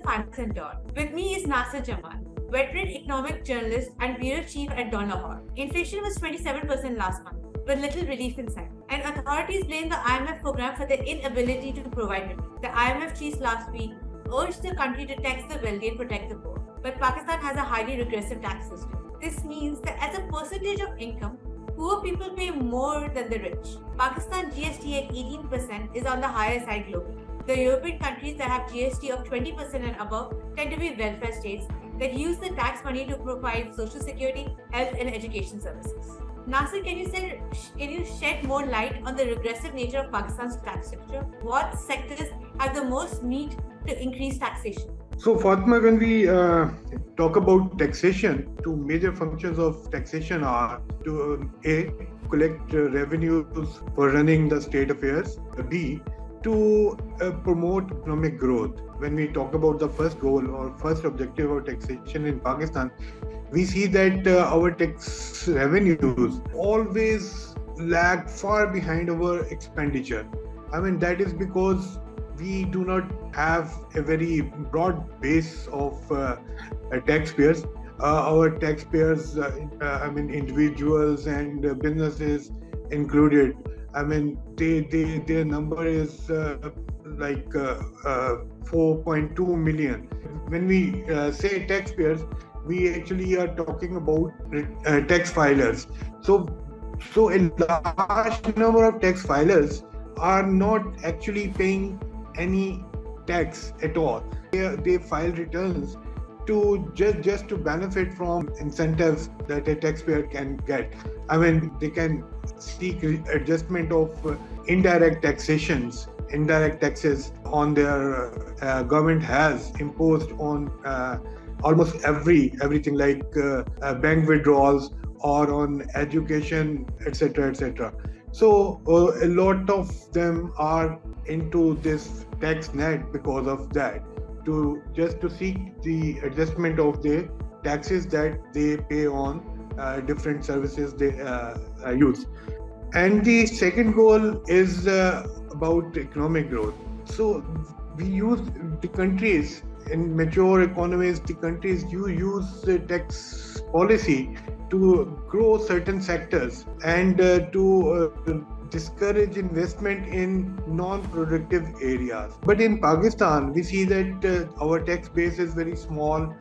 Finance and Dawn. With me is Nasir Jamal, veteran economic journalist and bureau chief at Dawn Lahore. Inflation was 27% last month, with little relief in sight. And authorities blame the IMF program for their inability to provide relief. The IMF chief last week urged the country to tax the wealthy and protect the poor. But Pakistan has a highly regressive tax system. This means that as a percentage of income, poor people pay more than the rich. Pakistan GST at 18% is on the higher side globally. The European countries that have GST of 20% and above tend to be welfare states that use the tax money to provide social security, health, and education services. Nasir, can you shed more light on the regressive nature of Pakistan's tax structure? What sectors have the most need to increase taxation? So, Fatima, when we talk about taxation, two major functions of taxation are to A, collect revenues for running the state affairs, B, to promote economic growth. When we talk about the first goal or first objective of taxation in Pakistan, we see that our tax revenues always lag far behind our expenditure. I mean, that is because we do not have a very broad base of taxpayers. Our taxpayers, individuals and businesses included, their number is like 4.2 million. When we say taxpayers, we actually are talking about tax filers. So a large number of tax filers are not actually paying any tax at all. They file returns to just to benefit from incentives that a taxpayer can get. They can seek adjustment of indirect taxes on their government has imposed on almost everything like bank withdrawals or on education, etc. So a lot of them are into this tax net because of that, to seek the adjustment of the taxes that they pay on different services they use. And the second goal is about economic growth. So we use the countries in mature economies, you use the tax policy to grow certain sectors and to discourage investment in non-productive areas. But in Pakistan, we see that our tax base is very small.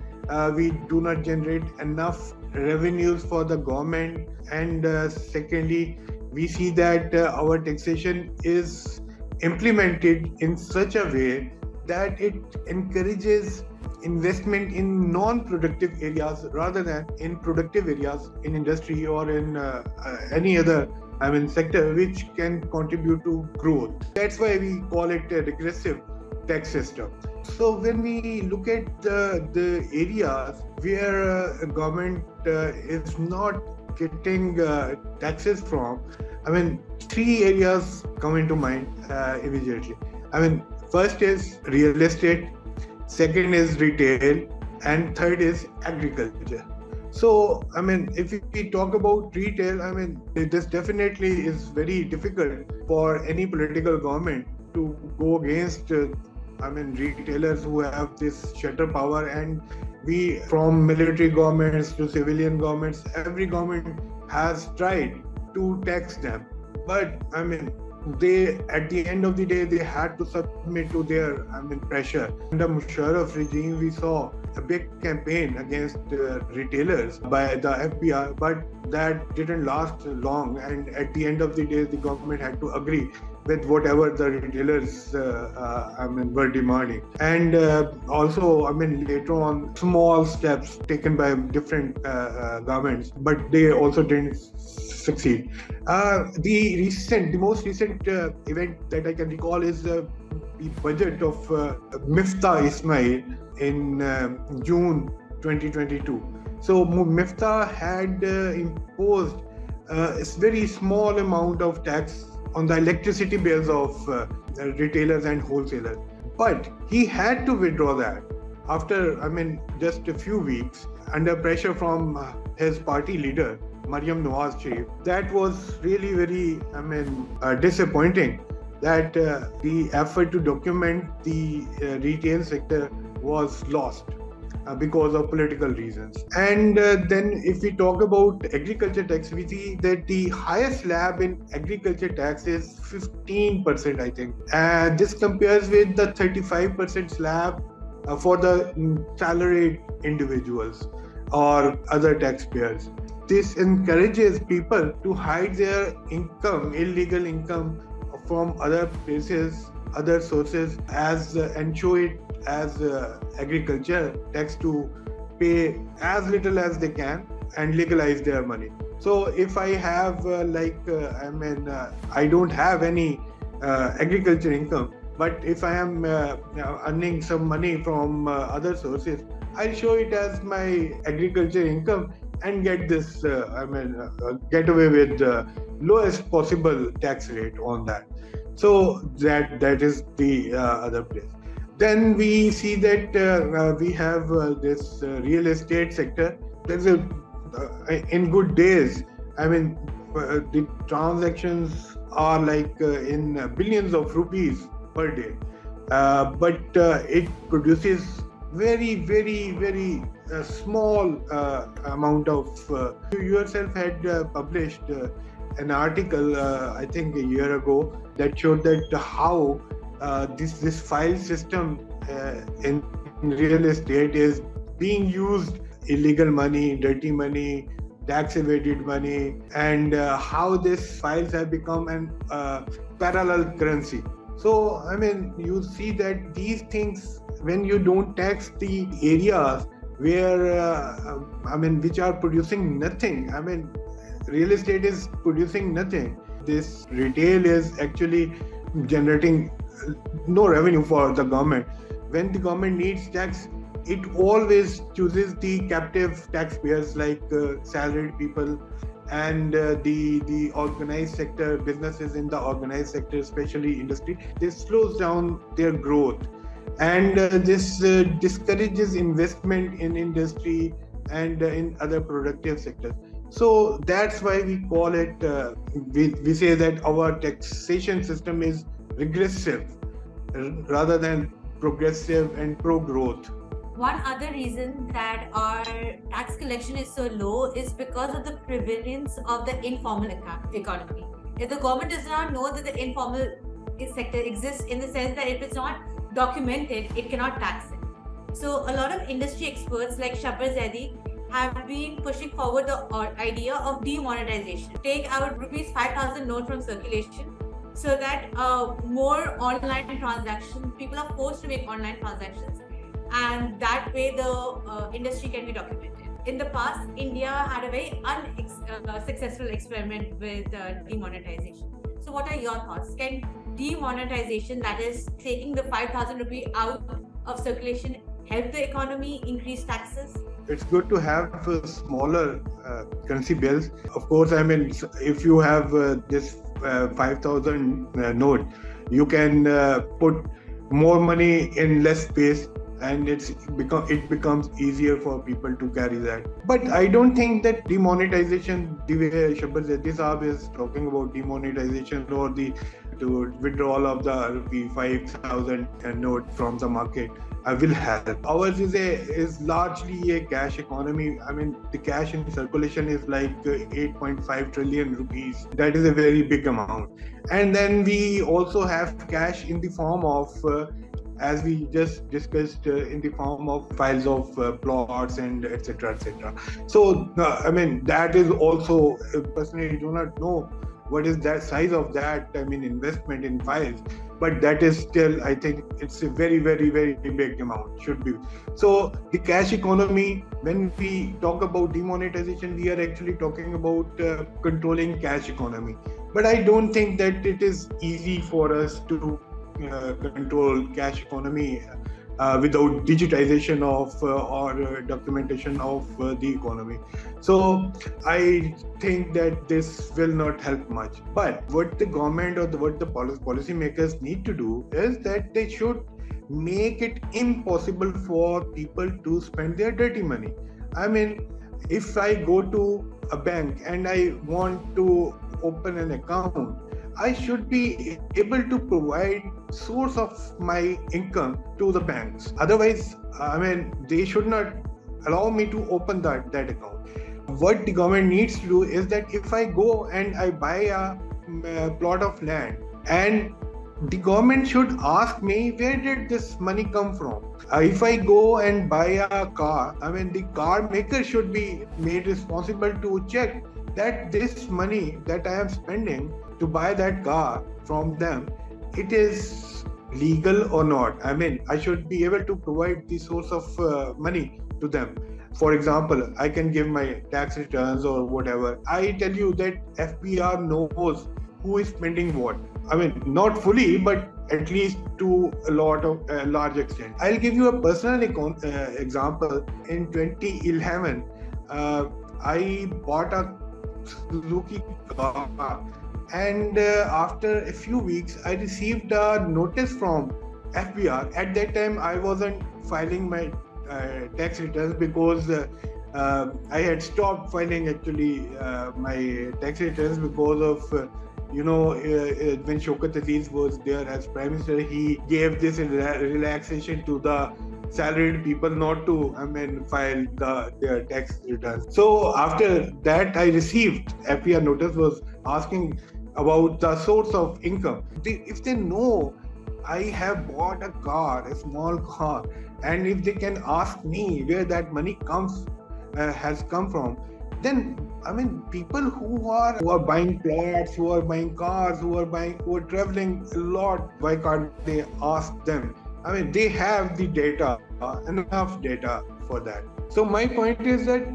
We do not generate enough revenues for the government. And secondly, we see that our taxation is implemented in such a way that it encourages investment in non-productive areas rather than in productive areas in industry or in any other sector which can contribute to growth. That's why we call it a regressive tax system. So when we look at the areas where government is not getting taxes from, three areas come into mind immediately. First is real estate, second is retail, and third is agriculture. So, if we talk about retail, this definitely is very difficult for any political government to go against, retailers who have this shutter power. And we, from military governments to civilian governments, every government has tried to tax them. But, they, at the end of the day, they had to submit to their pressure. In the Musharraf regime, we saw a big campaign against retailers by the FBI, but that didn't last long. And at the end of the day, the government had to agree with whatever the retailers were demanding. And also, I on, small steps taken by different governments, but they also didn't succeed. The most recent event that I can recall is the budget of Miftah Ismail in June 2022. So Miftah had imposed a very small amount of tax on the electricity bills of retailers and wholesalers. But he had to withdraw that after, just a few weeks under pressure from his party leader, Maryam Nawaz Sharif. That was really very, disappointing that the effort to document the retail sector was lost because of political reasons. And then if we talk about agriculture tax, we see that the highest slab in agriculture tax is 15%, I think. And this compares with the 35% slab for the salaried individuals or other taxpayers. This encourages people to hide their income, illegal income, from other places, other sources, and show it as agriculture tax to pay as little as they can and legalize their money. So if I have I don't have any agriculture income, but if I am earning some money from other sources, I'll show it as my agriculture income and get this get away with the lowest possible tax rate on that. So that is the other place. Then we see that we have this real estate sector. There's in good days, the transactions are like in billions of rupees per day, but it produces very, very, very small amount of. You yourself had published an article, I think a year ago, that showed that how this file system in real estate is being used, illegal money, dirty money, tax evaded money, and how these files have become an parallel currency. So you see that these things, when you don't tax the areas where which are producing nothing, real estate is producing nothing. This retail is actually generating no revenue for the government. When the government needs tax, it always chooses the captive taxpayers like salaried people and the organized sector, businesses in the organized sector, especially industry. This slows down their growth, and this discourages investment in industry and in other productive sectors. So that's why we call it, we say that our taxation system is regressive rather than progressive and pro-growth. One other reason that our tax collection is so low is because of the prevalence of the informal economy. If the government does not know that the informal sector exists, in the sense that if it's not documented, it cannot tax it. So a lot of industry experts like Shabbar Zaidi have been pushing forward the idea of demonetization. Take out rupees 5,000 note from circulation, so that more online transactions, people are forced to make online transactions, and that way the industry can be documented. In the past, India had a very unsuccessful experiment with demonetization. So what are your thoughts? Can demonetization, that is taking the 5,000 rupee out of circulation, help the economy increase taxes? It's good to have smaller currency bills. Of course, if you have this 5,000 note, you can put more money in less space, and it becomes easier for people to carry that. But I don't think that demonetization, the way Shabbar Zaidi Saab is talking about demonetization or the withdrawal of the 5,000 note from the market, will help. Ours is largely a cash economy. The cash in circulation is like 8.5 trillion rupees. That is a very big amount. And then we also have cash in the form of, as we just discussed, in the form of files of plots and etc. etc. So that is also, personally, I do not know what is that size of that investment in files, but that is still, I think it's a very, very, very big amount, should be. So the cash economy, when we talk about demonetization, we are actually talking about controlling cash economy. But I don't think that it is easy for us to control cash economy without digitization of or documentation of the economy. So I think that this will not help much. But what the government or what the policy makers need to do is that they should make it impossible for people to spend their dirty money. If I go to a bank and I want to open an account, I should be able to provide source of my income to the banks. Otherwise, they should not allow me to open that account. What the government needs to do is that if I go and I buy a plot of land, and the government should ask me, where did this money come from? If I go and buy a car, the car maker should be made responsible to check that this money that I am spending to buy that car from them, it is legal or not. I should be able to provide the source of money to them. For example, I can give my tax returns or whatever. I tell you that FBR knows who is spending what. Not fully, but at least to a large extent. I'll give you a personal example. In 2011, I bought a Suzuki car, and after a few weeks, I received a notice from FBR. At that time, I wasn't filing my tax returns because I had stopped filing actually my tax returns because of when Shaukat Aziz was there as Prime Minister, he gave this relaxation to the salaried people not to file their tax returns. So after that, I received FBR notice was asking about the source of income. If they know I have bought a car, a small car, and if they can ask me where that money has come from, then people who are buying plots, who are buying cars, who are traveling a lot, why can't they ask them? They have the data, enough data for that. So my point is that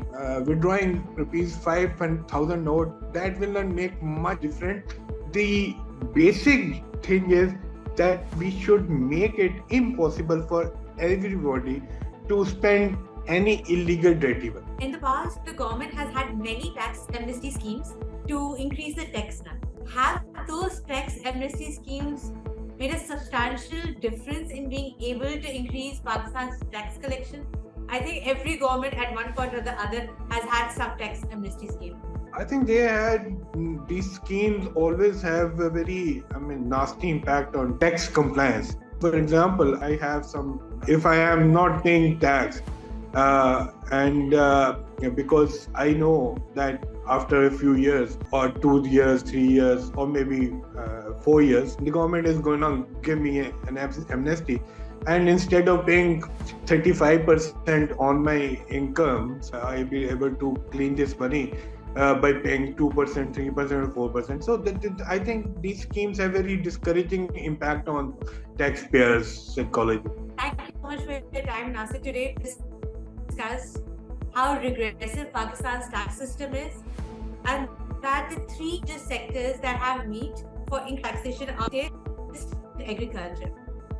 withdrawing rupees 5,000 note, that will not make much difference. The basic thing is that we should make it impossible for everybody to spend any illegal debt even. In the past, the government has had many tax amnesty schemes to increase the tax slab. Have those tax amnesty schemes made a substantial difference in being able to increase Pakistan's tax collection? I think every government at one point or the other has had some tax amnesty scheme. I think these schemes always have a very nasty impact on tax compliance. For example, I have if I am not paying tax, because I know that after a few years or 2 years, 3 years, or maybe 4 years, the government is going to give me an amnesty. And instead of paying 35% on my income, I'll be able to clean this money by paying 2%, 3%, or 4%. So I think these schemes have very discouraging impact on taxpayers' psychology. Thank you so much for your time, Nasir. Today discuss how regressive Pakistan's tax system is, and that the three sectors that have meat for taxation are agriculture.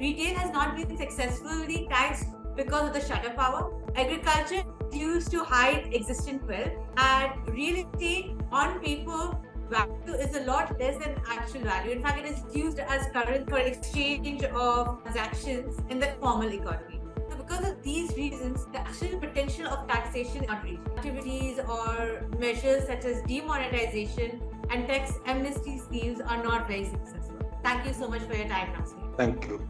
Retail has not been successfully taxed because of the shutter power. Agriculture is used to hide existent wealth, and real estate on paper value is a lot less than actual value. In fact, it is used as currency for exchange of transactions in the formal economy. So because of these reasons, the actual potential of taxation is not reached. Activities or measures such as demonetization and tax amnesty schemes are not very successful. Thank you so much for your time, Nasir. Thank you.